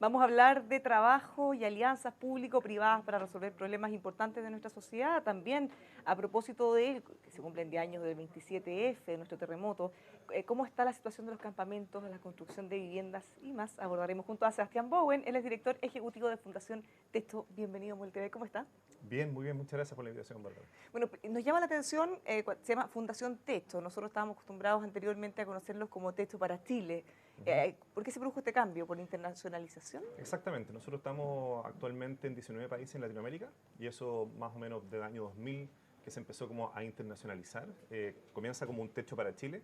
Vamos a hablar de trabajo y alianzas público-privadas para resolver problemas importantes de nuestra sociedad. También, a propósito de que se cumplen 10 años del 27F, de nuestro terremoto, cómo está la situación de los campamentos, la construcción de viviendas y más. Abordaremos junto a Sebastián Bowen, él es director ejecutivo de Fundación Techo. Bienvenido, MulTV, ¿cómo está? Bien, muy bien, muchas gracias por la invitación, Bárbara. Bueno, nos llama la atención, se llama Fundación Techo. Nosotros estábamos acostumbrados anteriormente a conocerlos como Techo para Chile. Ujú. ¿Por qué se produjo este cambio? ¿Por la internacionalización? Exactamente, nosotros estamos actualmente en 19 países en Latinoamérica y eso más o menos del año 2000 que se empezó como a internacionalizar. Comienza como un techo para Chile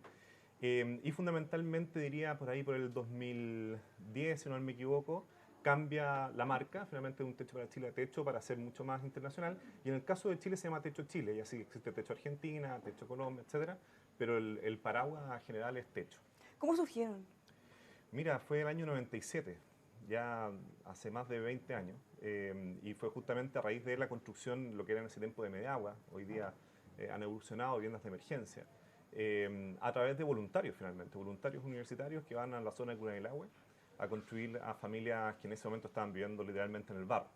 y fundamentalmente diría por ahí por el 2010, si no me equivoco, cambia la marca, finalmente de un techo para Chile a techo para ser mucho más internacional y en el caso de Chile se llama Techo Chile y así existe Techo Argentina, Techo Colombia, etcétera, pero el paraguas general es techo. ¿Cómo surgieron? Mira, fue el año 97, ya hace más de 20 años, y fue justamente a raíz de la construcción, lo que era en ese tiempo de Mediagua, hoy día han evolucionado viviendas de emergencia, a través de voluntarios finalmente, voluntarios universitarios que van a la zona de Curanilahue a construir a familias que en ese momento estaban viviendo literalmente en el barro.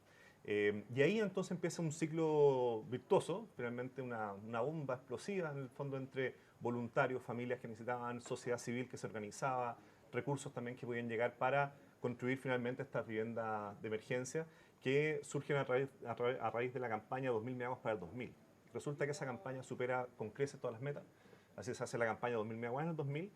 Y ahí entonces empieza un ciclo virtuoso, finalmente una bomba explosiva en el fondo entre voluntarios, familias que necesitaban, sociedad civil que se organizaba, recursos también que podían llegar para construir finalmente estas viviendas de emergencia que surgen a raíz de la campaña 2000 Megaguas para el 2000. Resulta que esa campaña supera con creces todas las metas, así se hace la campaña 2000 Megaguas en el 2000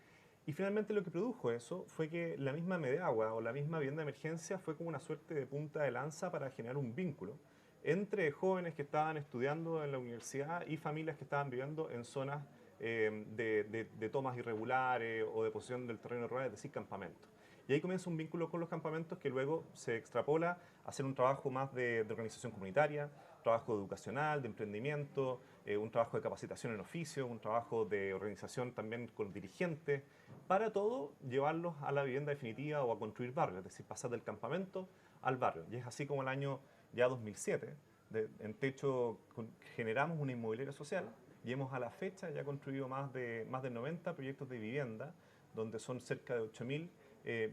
y finalmente lo que produjo eso fue que la misma Mediagua o la misma vivienda de emergencia fue como una suerte de punta de lanza para generar un vínculo entre jóvenes que estaban estudiando en la universidad y familias que estaban viviendo en zonas de tomas irregulares o de posesión del terreno rural, es decir, campamentos. Y ahí comienza un vínculo con los campamentos que luego se extrapola a hacer un trabajo más de organización comunitaria, trabajo educacional, de emprendimiento, un trabajo de capacitación en oficio, un trabajo de organización también con dirigentes, para todo llevarlos a la vivienda definitiva o a construir barrios, es decir, pasar del campamento al barrio. Y es así como el año ya 2007, en Techo generamos una inmobiliaria social y hemos a la fecha ya construido más de 90 proyectos de vivienda, donde son cerca de 8.000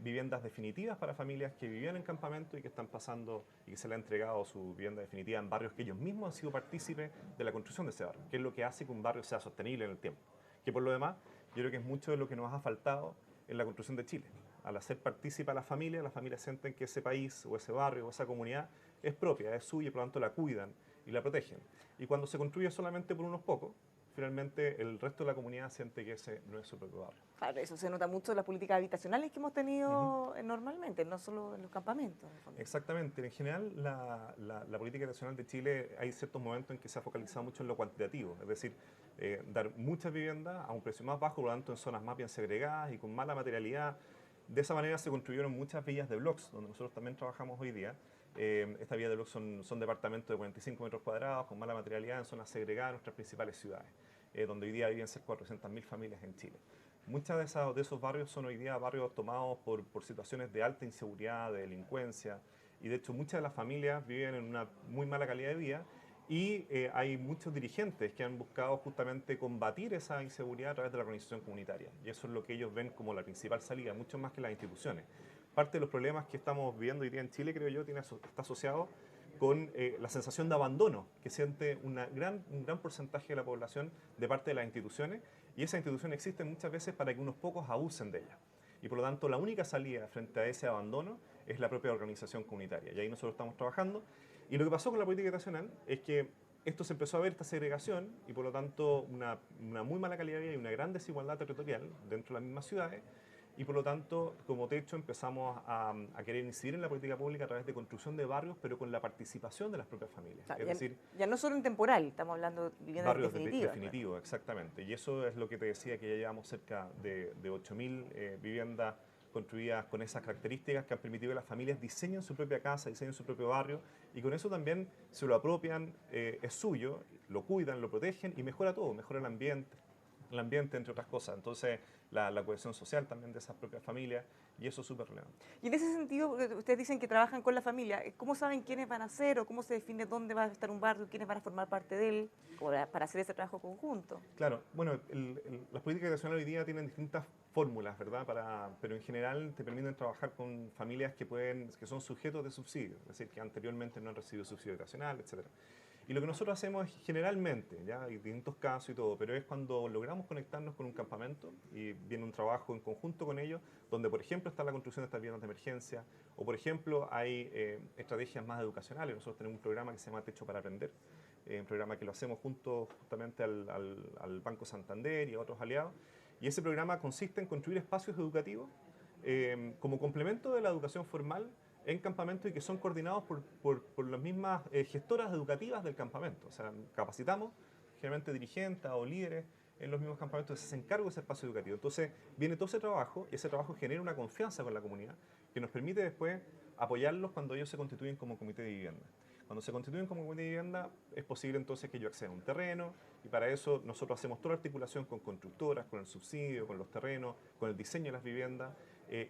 viviendas definitivas para familias que vivían en campamento y que están pasando y que se le ha entregado su vivienda definitiva en barrios que ellos mismos han sido partícipes de la construcción de ese barrio, que es lo que hace que un barrio sea sostenible en el tiempo. Que por lo demás, yo creo que es mucho de lo que nos ha faltado en la construcción de Chile. Al hacer partícipe a las familias sienten que ese país o ese barrio o esa comunidad es propia, es suya y por lo tanto la cuidan y la protegen. Y cuando se construye solamente por unos pocos, finalmente el resto de la comunidad siente que ese no es su propio barrio. Claro, eso se nota mucho en las políticas habitacionales que hemos Ujú. tenido normalmente, no solo en los campamentos, en el fondo. Exactamente. En general, la política nacional de Chile hay ciertos momentos en que se ha focalizado mucho en lo cuantitativo, es decir, dar muchas viviendas a un precio más bajo, por lo tanto en zonas más bien segregadas y con mala materialidad. De esa manera se construyeron muchas villas de blocks, donde nosotros también trabajamos hoy día. Estas villas de blocks son departamentos de 45 metros cuadrados con mala materialidad en zonas segregadas en nuestras principales ciudades, donde hoy día viven cerca de 400.000 familias en Chile. Muchos de esos barrios son hoy día barrios tomados por situaciones de alta inseguridad, de delincuencia, y de hecho muchas de las familias viven en una muy mala calidad de vida y hay muchos dirigentes que han buscado justamente combatir esa inseguridad a través de la organización comunitaria. Y eso es lo que ellos ven como la principal salida, mucho más que las instituciones. Parte de los problemas que estamos viviendo hoy día en Chile, creo yo, está asociado con la sensación de abandono que siente un gran porcentaje de la población de parte de las instituciones y esas instituciones existen muchas veces para que unos pocos abusen de ellas. Y por lo tanto la única salida frente a ese abandono es la propia organización comunitaria. Y ahí nosotros estamos trabajando. Y lo que pasó con la política nacional es que esto se empezó a ver esta segregación y por lo tanto una muy mala calidad de vida y una gran desigualdad territorial dentro de las mismas ciudades y por lo tanto, como techo, empezamos a querer incidir en la política pública a través de construcción de barrios, pero con la participación de las propias familias. Claro, Es ya, decir, ya no solo en temporal, estamos hablando de viviendas barrios definitivas, claro. definitivos, exactamente. Y eso es lo que te decía, que ya llevamos cerca de 8.000 viviendas construidas con esas características que han permitido que las familias diseñen su propia casa, diseñen su propio barrio y con eso también se lo apropian, es suyo, lo cuidan, lo protegen y mejora todo, mejora el ambiente. el ambiente, entre otras cosas. Entonces, la cohesión social también de esas propias familias, y eso es súper relevante. Y en ese sentido, ustedes dicen que trabajan con la familia. ¿Cómo saben quiénes van a ser o cómo se define dónde va a estar un barrio, quiénes van a formar parte de él para hacer ese trabajo conjunto? Claro, bueno, las políticas nacionales hoy día tienen distintas fórmulas, ¿verdad? Pero en general te permiten trabajar con familias que son sujetos de subsidio, es decir, que anteriormente no han recibido subsidio habitacional, etcétera. Y lo que nosotros hacemos es generalmente, ya hay distintos casos y todo, pero es cuando logramos conectarnos con un campamento y viene un trabajo en conjunto con ellos, donde por ejemplo está la construcción de estas viviendas de emergencia, o por ejemplo hay estrategias más educacionales. Nosotros tenemos un programa que se llama Techo para Aprender, un programa que lo hacemos justamente al Banco Santander y a otros aliados, y ese programa consiste en construir espacios educativos como complemento de la educación formal en campamentos y que son coordinados por las mismas gestoras educativas del campamento. O sea, capacitamos generalmente dirigentes o líderes en los mismos campamentos que se hacen cargo de ese espacio educativo. Entonces viene todo ese trabajo y ese trabajo genera una confianza con la comunidad que nos permite después apoyarlos cuando ellos se constituyen como comité de vivienda. Cuando se constituyen como comité de vivienda es posible entonces que yo acceda a un terreno y para eso nosotros hacemos toda la articulación con constructoras, con el subsidio, con los terrenos, con el diseño de las viviendas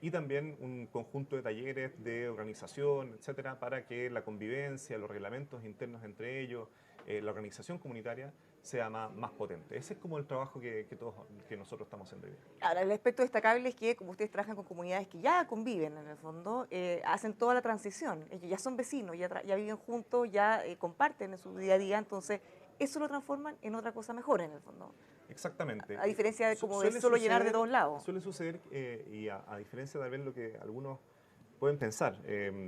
y también un conjunto de talleres de organización, etcétera, para que la convivencia, los reglamentos internos entre ellos, la organización comunitaria sea más potente. Ese es como el trabajo que nosotros estamos haciendo hoy día. Ahora, el aspecto destacable es que, como ustedes trabajan con comunidades que ya conviven en el fondo, hacen toda la transición. Ellos ya son vecinos, ya viven juntos, ya comparten en su día a día, entonces eso lo transforman en otra cosa mejor en el fondo. Exactamente. A diferencia de como de solo llenar de todos lados. Suele suceder, y a diferencia de lo que algunos pueden pensar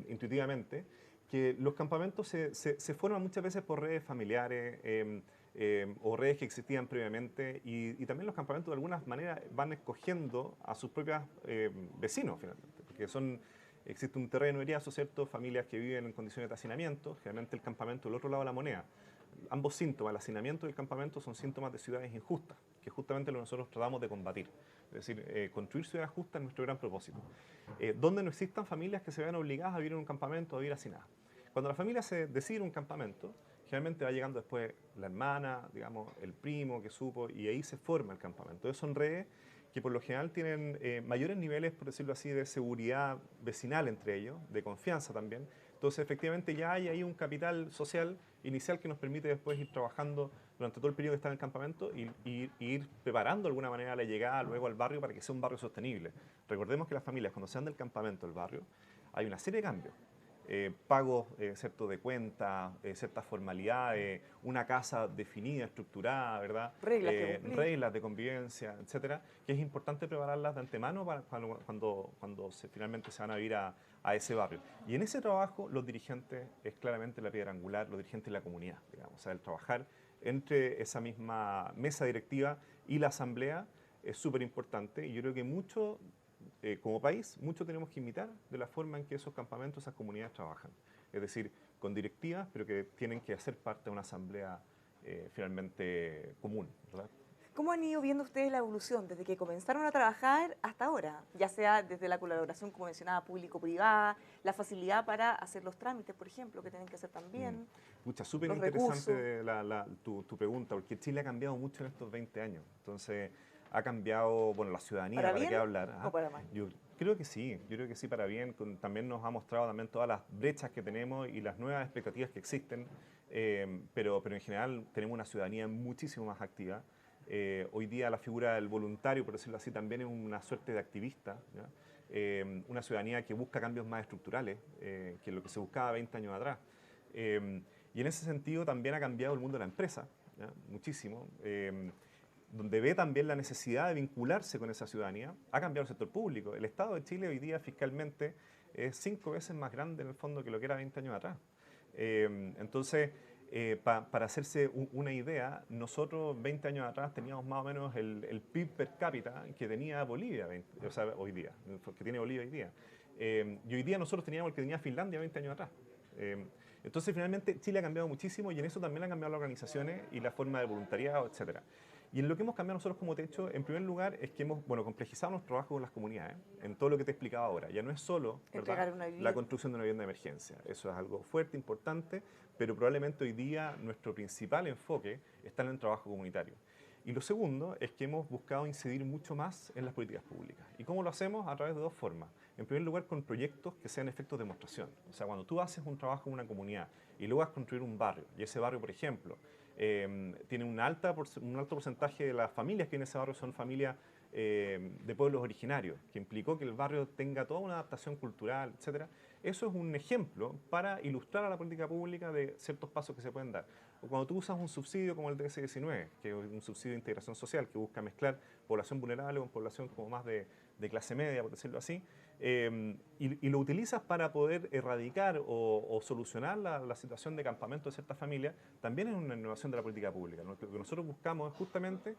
intuitivamente, que los campamentos se forman muchas veces por redes familiares o redes que existían previamente y también los campamentos de alguna manera van escogiendo a sus propios vecinos finalmente, porque existe un terreno eriazo, ¿cierto? Familias que viven en condiciones de hacinamiento, generalmente el campamento del otro lado de la moneda. Ambos síntomas, el hacinamiento y el campamento, son síntomas de ciudades injustas, que es justamente lo que nosotros tratamos de combatir. Es decir, construir ciudades justas es nuestro gran propósito. Donde no existan familias que se vean obligadas a vivir en un campamento o a vivir hacinadas. Cuando la familia se decide un campamento, generalmente va llegando después la hermana, digamos, el primo que supo, y ahí se forma el campamento. Entonces son redes que por lo general tienen mayores niveles, por decirlo así, de seguridad vecinal entre ellos, de confianza también. Entonces, efectivamente, ya hay ahí un capital social inicial que nos permite después ir trabajando durante todo el periodo que está en el campamento y ir preparando de alguna manera la llegada luego al barrio para que sea un barrio sostenible. Recordemos que las familias, cuando se van del campamento al barrio, hay una serie de cambios. Pagos ¿cierto? De cuentas, ciertas formalidades, una casa definida, estructurada, ¿verdad? Reglas de convivencia, etcétera, que es importante prepararlas de antemano para cuando finalmente se van a vivir a ese barrio. Y en ese trabajo los dirigentes es claramente la piedra angular, los dirigentes de la comunidad, digamos. O sea, el trabajar entre esa misma mesa directiva y la asamblea es súper importante y yo creo que como país, mucho tenemos que imitar de la forma en que esos campamentos, esas comunidades trabajan. Es decir, con directivas, pero que tienen que hacer parte de una asamblea finalmente común, ¿verdad? ¿Cómo han ido viendo ustedes la evolución desde que comenzaron a trabajar hasta ahora? Ya sea desde la colaboración, como mencionaba, público-privada, la facilidad para hacer los trámites, por ejemplo, que tienen que hacer también. Súper interesante tu pregunta, porque Chile ha cambiado mucho en estos 20 años. Entonces, ha cambiado, bueno, la ciudadanía, ¿para qué hablar? ¿O para mal? Yo creo que sí para bien. También nos ha mostrado también todas las brechas que tenemos y las nuevas expectativas que existen, pero en general tenemos una ciudadanía muchísimo más activa. Hoy día la figura del voluntario, por decirlo así, también es una suerte de activista, ¿ya? Una ciudadanía que busca cambios más estructurales que lo que se buscaba 20 años atrás. Y en ese sentido también ha cambiado el mundo de la empresa, ¿ya? Muchísimo. Donde ve también la necesidad de vincularse con esa ciudadanía, ha cambiado el sector público. El Estado de Chile hoy día fiscalmente es 5 veces más grande en el fondo que lo que era 20 años atrás. Entonces, para hacerse una idea, nosotros 20 años atrás teníamos más o menos el PIB per cápita que tenía Bolivia, hoy día, que tiene Bolivia hoy día. Y hoy día nosotros teníamos el que tenía Finlandia 20 años atrás. Entonces, finalmente, Chile ha cambiado muchísimo y en eso también han cambiado las organizaciones y la forma de voluntariado, etcétera. Y en lo que hemos cambiado nosotros como Techo, en primer lugar, es que hemos complejizado nuestro trabajo con las comunidades, en todo lo que te he explicado ahora. Ya no es solo, ¿verdad?, la construcción de una vivienda de emergencia. Eso es algo fuerte, importante, pero probablemente hoy día nuestro principal enfoque está en el trabajo comunitario. Y lo segundo es que hemos buscado incidir mucho más en las políticas públicas. ¿Y cómo lo hacemos? A través de dos formas. En primer lugar, con proyectos que sean efectos de demostración. O sea, cuando tú haces un trabajo en una comunidad y luego vas a construir un barrio, y ese barrio, por ejemplo, tiene un alto porcentaje de las familias que en ese barrio son familias de pueblos originarios, que implicó que el barrio tenga toda una adaptación cultural, etcétera. Eso es un ejemplo para ilustrar a la política pública de ciertos pasos que se pueden dar. O cuando tú usas un subsidio como el DS-19, que es un subsidio de integración social que busca mezclar población vulnerable con población como más de clase media, por decirlo así, y lo utilizas para poder erradicar o solucionar la situación de campamento de ciertas familias, también es una innovación de la política pública. Lo que nosotros buscamos es justamente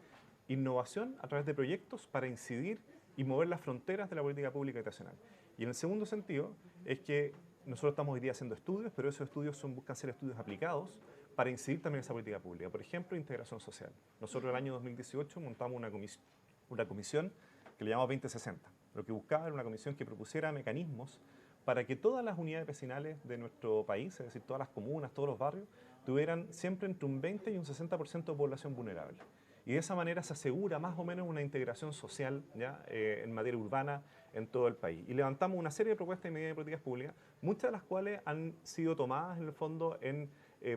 innovación a través de proyectos para incidir y mover las fronteras de la política pública habitacional. Y en el segundo sentido es que nosotros estamos hoy día haciendo estudios, pero esos estudios buscan ser estudios aplicados para incidir también en esa política pública. Por ejemplo, integración social. Nosotros el año 2018 montamos una comisión que le llamamos 2060. Lo que buscaba era una comisión que propusiera mecanismos para que todas las unidades vecinales de nuestro país, es decir, todas las comunas, todos los barrios, tuvieran siempre entre un 20 y un 60% de población vulnerable. Y de esa manera se asegura más o menos una integración social, ¿ya? En materia urbana en todo el país. Y levantamos una serie de propuestas y medidas de políticas públicas, muchas de las cuales han sido tomadas en el fondo en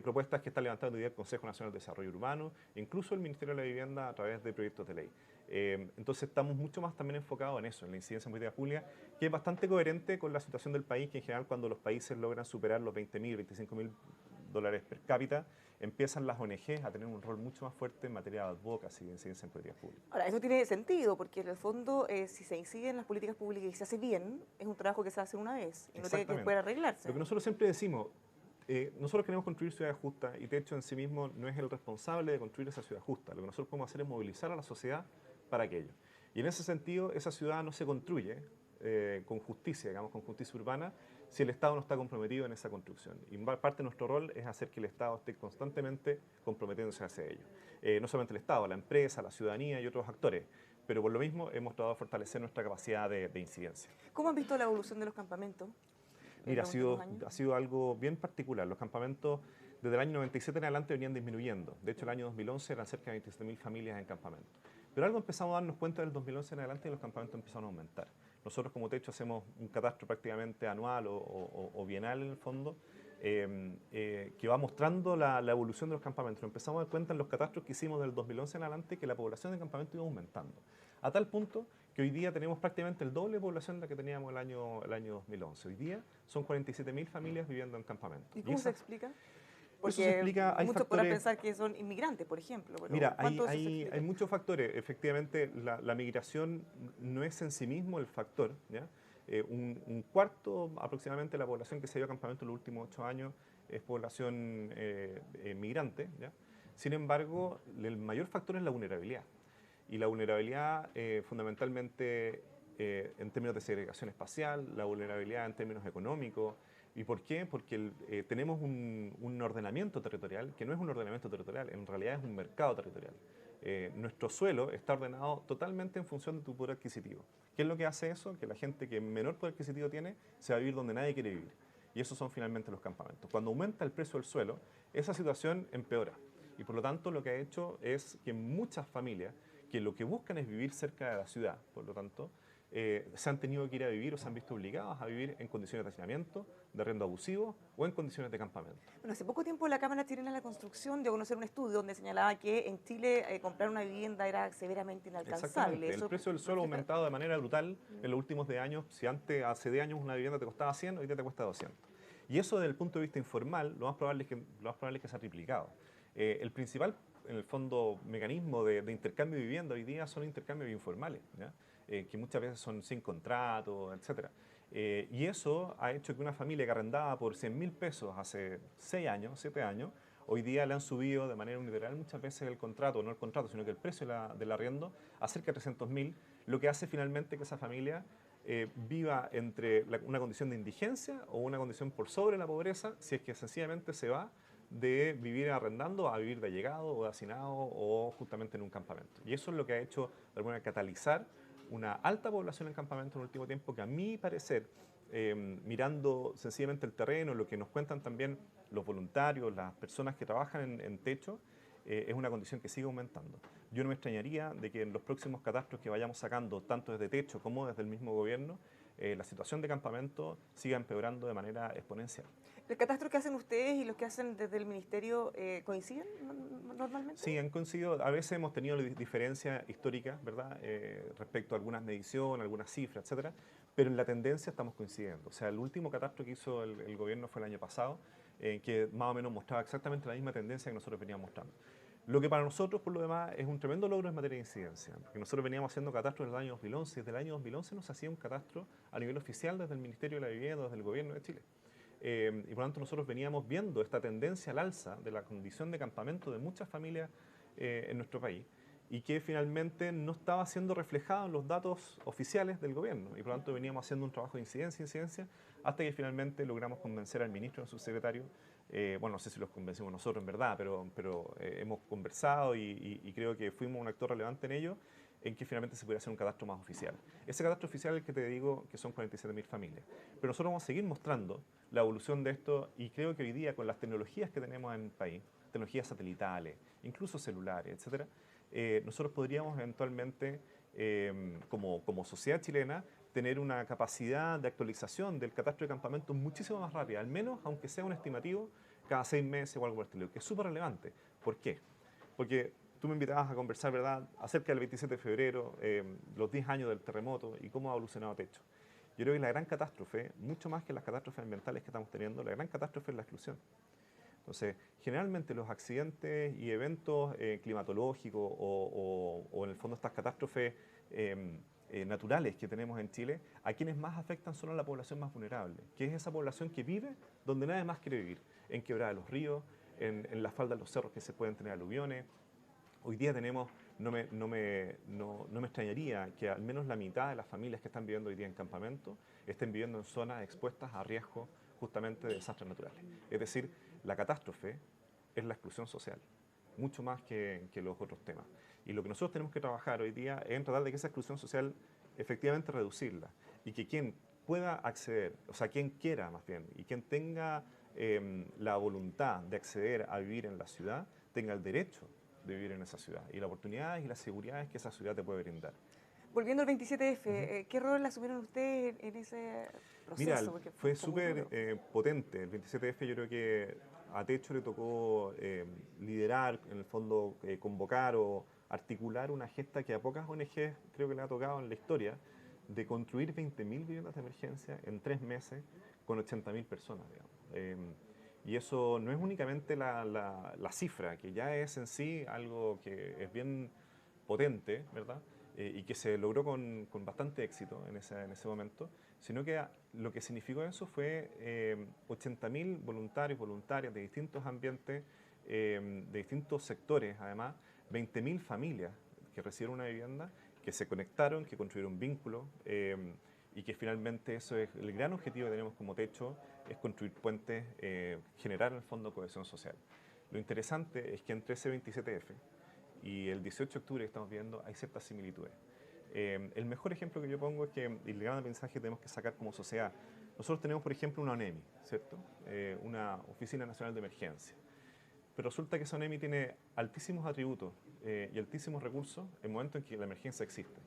propuestas que está levantando hoy día el Consejo Nacional de Desarrollo Urbano, incluso el Ministerio de la Vivienda a través de proyectos de ley. Entonces estamos mucho más también enfocados en eso, en la incidencia en políticas públicas, que es bastante coherente con la situación del país, que en general cuando los países logran superar los 20.000, 25.000 dólares per cápita, empiezan las ONGs a tener un rol mucho más fuerte en materia de advocacy y incidencia en políticas públicas. Ahora, eso tiene sentido, porque en el fondo, si se incide en las políticas públicas y se hace bien, es un trabajo que se hace una vez y no tiene que después arreglarse. Lo que nosotros siempre decimos, nosotros queremos construir ciudades justas y Techo en sí mismo no es el responsable de construir esa ciudad justa. Lo que nosotros podemos hacer es movilizar a la sociedad para aquello. Y en ese sentido, esa ciudad no se construye con justicia, digamos, con justicia urbana, si el Estado no está comprometido en esa construcción. Y parte de nuestro rol es hacer que el Estado esté constantemente comprometiéndose hacia ello. No solamente el Estado, la empresa, la ciudadanía y otros actores. Pero por lo mismo hemos tratado de fortalecer nuestra capacidad de incidencia. ¿Cómo han visto la evolución de los campamentos? Mira, ha sido algo bien particular. Los campamentos desde el año 97 en adelante venían disminuyendo. De hecho, el año 2011 eran cerca de 27.000 familias en campamento. Pero algo empezamos a darnos cuenta del 2011 en adelante y los campamentos empezaron a aumentar. Nosotros como Techo hacemos un catastro prácticamente anual o bienal en el fondo, que va mostrando la evolución de los campamentos. Nos empezamos a dar cuenta en los catastros que hicimos del 2011 en adelante que la población de campamento iba aumentando. A tal punto que hoy día tenemos prácticamente el doble de población de la que teníamos el año 2011. Hoy día son 47.000 familias viviendo en campamento. ¿Y cómo se explica? Porque eso se explica, hay muchos factores, podrán pensar que son inmigrantes, por ejemplo. Pero mira, hay muchos factores. Efectivamente, la migración no es en sí mismo el factor, ¿ya? Un cuarto aproximadamente de la población que se ha ido a campamento en los últimos 8 años es población migrante, ¿ya? Sin embargo, el mayor factor es la vulnerabilidad. Y la vulnerabilidad fundamentalmente en términos de segregación espacial, la vulnerabilidad en términos económicos. ¿Y por qué? Porque tenemos un ordenamiento territorial que no es un ordenamiento territorial, en realidad es un mercado territorial. Nuestro suelo está ordenado totalmente en función de tu poder adquisitivo. ¿Qué es lo que hace eso? Que la gente que menor poder adquisitivo tiene se va a vivir donde nadie quiere vivir. Y esos son finalmente los campamentos. Cuando aumenta el precio del suelo, esa situación empeora. Y por lo tanto lo que ha hecho es que muchas familias que lo que buscan es vivir cerca de la ciudad, por lo tanto, se han tenido que ir a vivir o se han visto obligados a vivir en condiciones de hacinamiento, de arriendo abusivo o en condiciones de campamento. Bueno, hace poco tiempo la Cámara Chilena de la Construcción dio a conocer un estudio donde señalaba que en Chile comprar una vivienda era severamente inalcanzable. El precio del suelo ha aumentado de manera brutal en los últimos 10 años. Si antes, hace 10 años una vivienda te costaba 100, hoy día te cuesta 200. Y eso desde el punto de vista informal, lo más probable es que se ha triplicado. El principal, en el fondo, mecanismo de intercambio de vivienda hoy día son intercambios informales, ¿ya? Que muchas veces son sin contrato, etc. Y eso ha hecho que una familia que arrendaba por 100.000 pesos hace 6 años, 7 años, hoy día le han subido de manera unilateral muchas veces el contrato, no el contrato, sino que el precio del arriendo a cerca de 300.000, lo que hace finalmente que esa familia viva entre una condición de indigencia o una condición por sobre la pobreza, si es que sencillamente se va de vivir arrendando a vivir de allegado o de hacinado o justamente en un campamento. Y eso es lo que ha hecho de alguna manera catalizar una alta población en campamento en el último tiempo que a mi parecer, mirando sencillamente el terreno, lo que nos cuentan también los voluntarios, las personas que trabajan en Techo, es una condición que sigue aumentando. Yo no me extrañaría de que en los próximos catastros que vayamos sacando, tanto desde techo como desde el mismo gobierno, la situación de campamento siga empeorando de manera exponencial. ¿El catastro que hacen ustedes y los que hacen desde el ministerio coinciden normalmente? Sí, han coincidido. A veces hemos tenido diferencias históricas, ¿verdad? Respecto a algunas mediciones, algunas cifras, etcétera. Pero en la tendencia estamos coincidiendo. O sea, el último catastro que hizo el gobierno fue el año pasado, que más o menos mostraba exactamente la misma tendencia que nosotros veníamos mostrando. Lo que para nosotros, por lo demás, es un tremendo logro en materia de incidencia, porque nosotros veníamos haciendo catastros desde el año 2011, y desde el año 2011 nos hacía un catastro a nivel oficial desde el Ministerio de la Vivienda, desde el Gobierno de Chile. Y por lo tanto nosotros veníamos viendo esta tendencia al alza de la condición de campamento de muchas familias en nuestro país y que finalmente no estaba siendo reflejado en los datos oficiales del gobierno. Y por lo tanto veníamos haciendo un trabajo de incidencia, hasta que finalmente logramos convencer al ministro y al subsecretario. Bueno, no sé si los convencimos nosotros en verdad, pero hemos conversado y creo que fuimos un actor relevante en ello, en que finalmente se pudiera hacer un catastro más oficial. Ese catastro oficial es el que te digo que son 47.000 familias. Pero nosotros vamos a seguir mostrando la evolución de esto y creo que hoy día con las tecnologías que tenemos en el país, tecnologías satelitales, incluso celulares, etcétera, nosotros podríamos eventualmente, como sociedad chilena, tener una capacidad de actualización del catastro de campamentos muchísimo más rápida, al menos aunque sea un estimativo cada 6 meses o algo por el estilo, que es súper relevante. ¿Por qué? Porque tú me invitabas a conversar, ¿verdad?, acerca del 27 de febrero, los 10 años del terremoto y cómo ha evolucionado Techo. Yo creo que la gran catástrofe, mucho más que las catástrofes ambientales que estamos teniendo, la gran catástrofe es la exclusión. Entonces, generalmente los accidentes y eventos climatológicos o en el fondo estas catástrofes naturales que tenemos en Chile, a quienes más afectan son a la población más vulnerable, que es esa población que vive donde nadie más quiere vivir, en quebradas de los ríos, en las faldas de los cerros que se pueden tener aluviones. Hoy día tenemos, no me extrañaría que al menos la mitad de las familias que están viviendo hoy día en campamento estén viviendo en zonas expuestas a riesgo justamente de desastres naturales. Es decir, la catástrofe es la exclusión social, mucho más que los otros temas. Y lo que nosotros tenemos que trabajar hoy día es en tratar de que esa exclusión social efectivamente reducirla y que quien pueda acceder, o sea, quien quiera más bien, y quien tenga la voluntad de acceder a vivir en la ciudad, tenga el derecho de vivir en esa ciudad y las oportunidades y las seguridades que esa ciudad te puede brindar. Volviendo al 27F, ¿qué rol asumieron ustedes en ese Mira, proceso? Porque fue fue muy súper duro. potente. El 27F yo creo que a Techo le tocó liderar, en el fondo convocar o articular una gesta que a pocas ONG creo que le ha tocado en la historia, de construir 20.000 viviendas de emergencia en 3 meses con 80.000 personas, digamos. Y eso no es únicamente la cifra, que ya es en sí algo que es bien potente, ¿verdad? Y que se logró con bastante éxito en ese momento, sino que lo que significó eso fue 80.000 voluntarios, voluntarias de distintos ambientes, de distintos sectores, además, 20.000 familias que recibieron una vivienda, que se conectaron, que construyeron vínculos, y que finalmente eso es el gran objetivo que tenemos como Techo, es construir puentes, generar en el fondo cohesión social. Lo interesante es que entre ese 27F y el 18 de octubre que estamos viendo hay ciertas similitudes. El mejor ejemplo que yo pongo es que el gran mensaje que tenemos que sacar como sociedad, nosotros tenemos por ejemplo una ONEMI, ¿cierto? Una Oficina Nacional de Emergencia, pero resulta que esa ONEMI tiene altísimos atributos y altísimos recursos en el momento en que la emergencia existe,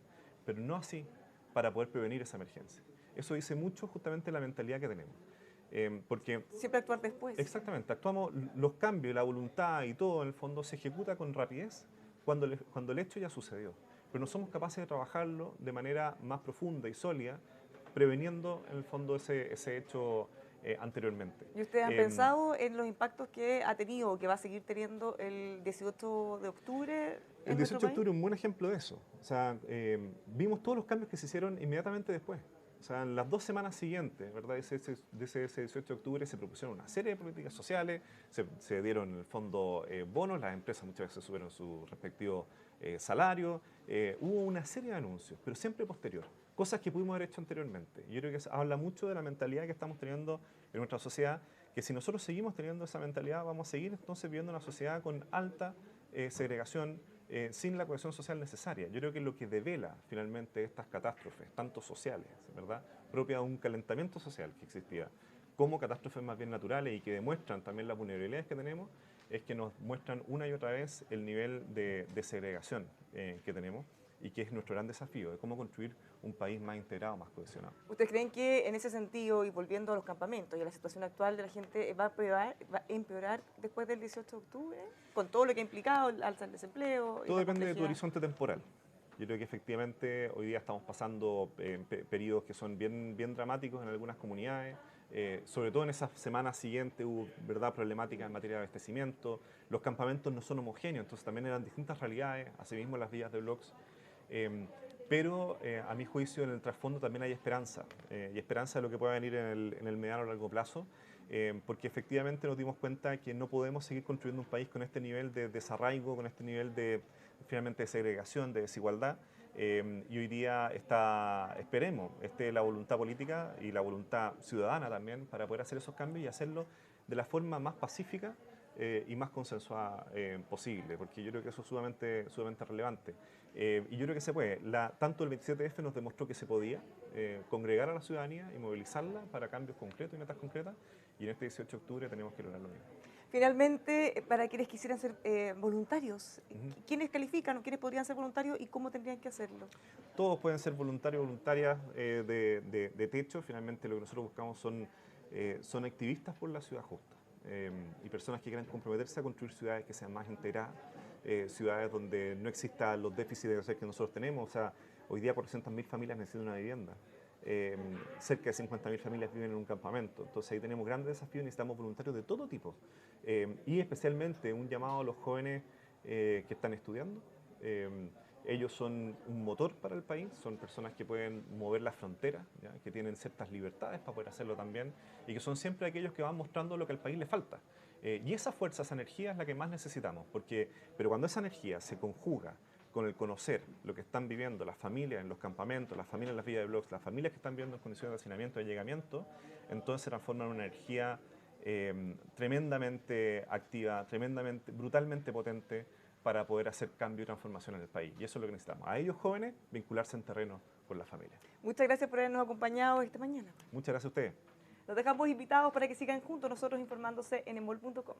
pero no así para poder prevenir esa emergencia. Eso dice mucho justamente de la mentalidad que tenemos. Porque Siempre actuar después. exactamente, actuamos, los cambios, la voluntad y todo en el fondo se ejecuta con rapidez cuando el hecho ya sucedió. Pero no somos capaces de trabajarlo de manera más profunda y sólida, preveniendo en el fondo ese hecho anteriormente. ¿Y ustedes han Em, pensado en los impactos que ha tenido o que va a seguir teniendo el 18 de octubre el en nuestro 18 de país? octubre es un buen ejemplo de eso. O sea, vimos todos los cambios que se hicieron inmediatamente después. O sea, en las 2 semanas siguientes, ¿verdad? De ese 18 de octubre se propusieron una serie de políticas sociales, se dieron en el fondo bonos, las empresas muchas veces subieron su respectivo salario, hubo una serie de anuncios, pero siempre posterior, cosas que pudimos haber hecho anteriormente. Yo creo que eso habla mucho de la mentalidad que estamos teniendo en nuestra sociedad, que si nosotros seguimos teniendo esa mentalidad, vamos a seguir entonces viviendo una sociedad con alta segregación, sin la cohesión social necesaria. Yo creo que lo que devela finalmente estas catástrofes, tanto sociales, ¿verdad?, propia de un calentamiento social que existía, como catástrofes más bien naturales y que demuestran también las vulnerabilidades que tenemos, es que nos muestran una y otra vez el nivel de segregación que tenemos y que es nuestro gran desafío, de cómo construir un país más integrado, más cohesionado. ¿Ustedes creen que en ese sentido, y volviendo a los campamentos y a la situación actual de la gente, va a empeorar después del 18 de octubre? Con todo lo que ha implicado, el alza del desempleo. Todo depende de tu horizonte temporal. Yo creo que efectivamente hoy día estamos pasando periodos que son bien dramáticos en algunas comunidades. Sobre todo en esas semanas siguientes hubo problemáticas en materia de abastecimiento. Los campamentos no son homogéneos, entonces también eran distintas realidades, asimismo las vías de blogs. Pero a mi juicio en el trasfondo también hay esperanza, y esperanza de lo que pueda venir en el mediano o largo plazo, porque efectivamente nos dimos cuenta que no podemos seguir construyendo un país con este nivel de desarraigo, con este nivel finalmente de segregación, de desigualdad, y hoy día esperemos, la voluntad política y la voluntad ciudadana también para poder hacer esos cambios y hacerlo de la forma más pacífica y más consensuada posible, porque yo creo que eso es sumamente relevante. Y yo creo que se puede. Tanto el 27F nos demostró que se podía congregar a la ciudadanía y movilizarla para cambios concretos y metas concretas, y en este 18 de octubre tenemos que lograr lo mismo. Finalmente, para quienes quisieran ser voluntarios, ¿quiénes califican o quiénes podrían ser voluntarios y cómo tendrían que hacerlo? Todos pueden ser voluntarios o voluntarias de techo. Finalmente lo que nosotros buscamos son activistas por la ciudad justa. Y personas que quieran comprometerse a construir ciudades que sean más integradas, ciudades donde no existan los déficits que nosotros tenemos. O sea, hoy día 400.000 familias necesitan una vivienda. Cerca de 50.000 familias viven en un campamento. Entonces ahí tenemos grandes desafíos y necesitamos voluntarios de todo tipo. Y especialmente un llamado a los jóvenes que están estudiando. Ellos son un motor para el país, son personas que pueden mover las fronteras, ¿ya? Que tienen ciertas libertades para poder hacerlo también y que son siempre aquellos que van mostrando lo que al país le falta. Y esa fuerza, esa energía es la que más necesitamos, pero cuando esa energía se conjuga con el conocer lo que están viviendo las familias en los campamentos, las familias en las villas de blogs, las familias que están viviendo en condiciones de hacinamiento y allegamiento, entonces se transforma en una energía tremendamente activa, brutalmente potente, para poder hacer cambio y transformación en el país. Y eso es lo que necesitamos. A ellos jóvenes, vincularse en terreno con la familia. Muchas gracias por habernos acompañado esta mañana. Muchas gracias a ustedes. Los dejamos invitados para que sigan juntos nosotros informándose en emol.com.